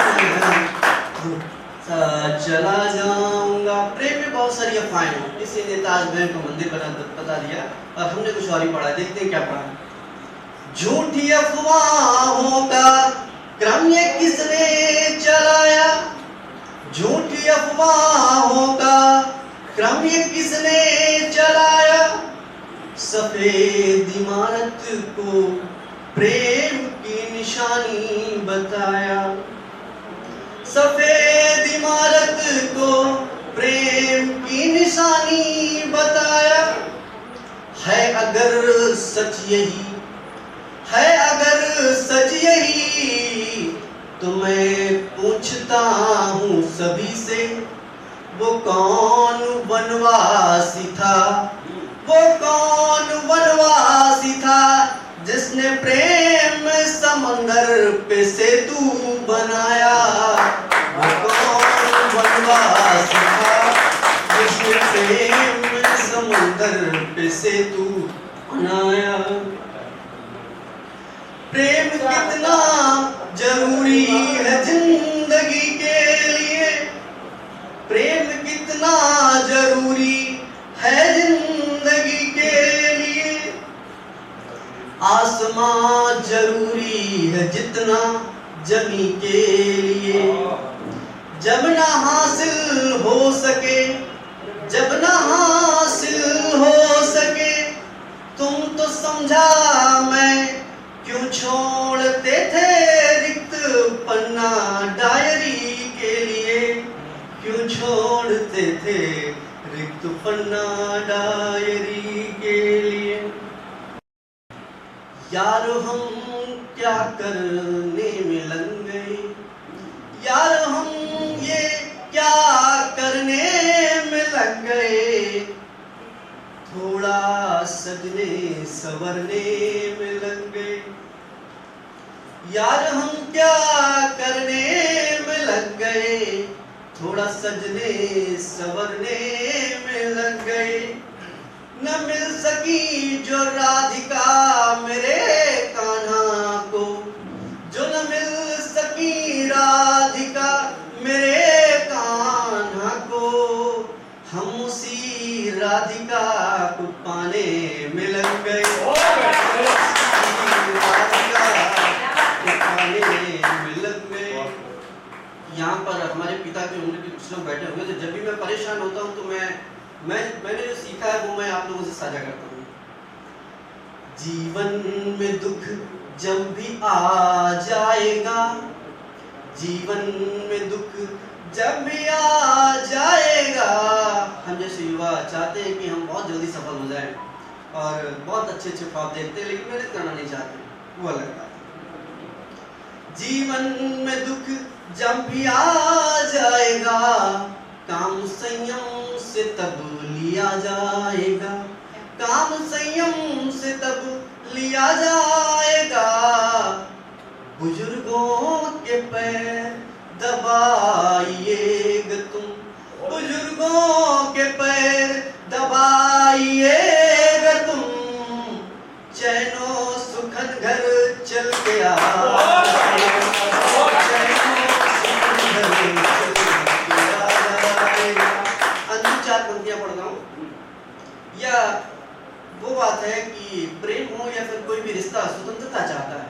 सा चला जाऊंगा। प्रेम में बहुत सारी अफवाहें हैं। किसी ने ताजमहल को मंदिर बता दिया और हमने कुछ और ही पढ़ा। देखते हैं क्या पढ़ा। झूठी अफवाहों का क्रम ये किसने चलाया। झूठी अफवाहों का क्रम ये किसने चलाया। सफेद इमारत को प्रेम की निशानी बताया। सफेद इमारत को प्रेम की निशानी बताया। है अगर सच यही, है अगर सच यही, तो मैं पूछता हूँ सभी से, वो कौन वनवासी था, वो कौन वनवासी था, जिसने प्रेम समंदर पे सेतु बनाया। वो कौन वनवासी था, जिसने प्रेम समंदर पे सेतु बनाया। प्रेम कितना जरूरी है जिंदगी के लिए। प्रेम कितना जरूरी है जिंदगी के लिए। आसमां जरूरी है जितना जमी के लिए। जब ना हासिल हो सके, जब ना हासिल हो सके, तुम तो समझा मैं क्यों छोड़ते थे रिक्त पन्ना डायरी के लिए। क्यों छोड़ते थे रिक्त पन्ना डायरी के लिए। यार हम क्या करने में लग गए, यार हम ये क्या करने में लग लग गए, थोड़ा सजने सवरने में लग गए। यार हम क्या करने में लग गए, थोड़ा सजने सवरने में लग गए। न मिल सकी जो राधिका मेरे कान्हा को, जो न मिल सकी राधिका मेरे कान्हा को, हम उसी राधिका को पाने में लग गए। यहाँ पर हमारे पिता की उम्र के कुछ लोग बैठे हुए, तो जब भी मैं परेशान होता हूँ तो मैंने जो सीखा है वो मैं आप लोगों से साझा करता हूँ। जीवन में दुख जब भी आ जाएगा, जीवन में दुख जब भी आ जाएगा, हम जैसे युवा चाहते हैं कि हम बहुत जल्दी सफल हो जाएं और बहुत अच्छे अच्छे ख्वाब देखते हैं, लेकिन मेहनत करना नहीं चाहते, वो अलग बात है। जीवन में दुख जब भी आ जाएगा, काम संयम से तब लिया जाएगा, काम संयम से तब लिया जाएगा। बुजुर्गों के पैर दबाइएगा तुम, बुजुर्गों के पैर दबाइएगा तुम, चैनो सुखद घर चल के पढ़ रहा हूँ। या वो बात है कि प्रेम हो या फिर कोई भी रिश्ता स्वतंत्रता चाहता है,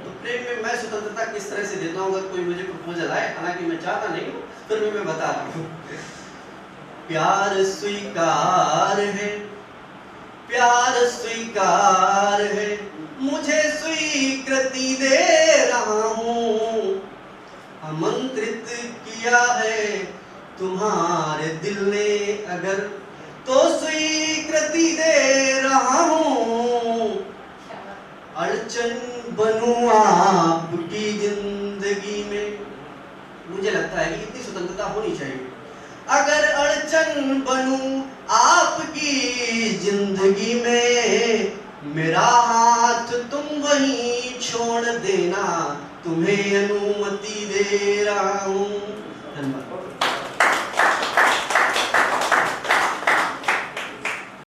तो प्रेम में मैं स्वतंत्रता किस तरह से देता हूँ। अगर कोई मुझे प्रपोजल आए, हालांकि मैं चाहता नहीं हूँ, फिर भी मैं बता रहा हूँ। प्यार स्वीकार है, प्यार स्वीकार है, मुझे स्वीकृति दे रहा हूँ। आमंत्रित किया है तुम्हारे दिल ने अगर, तो स्वीकृति दे रहा हूँ। अड़चन बनूं आपकी जिंदगी में, मुझे लगता है कि इतनी स्वतंत्रता होनी चाहिए। अगर अड़चन बनूं आपकी जिंदगी में, मेरा हाथ तुम वहीं छोड़ देना, तुम्हें अनुमति दे रहा हूँ। धन्यवाद।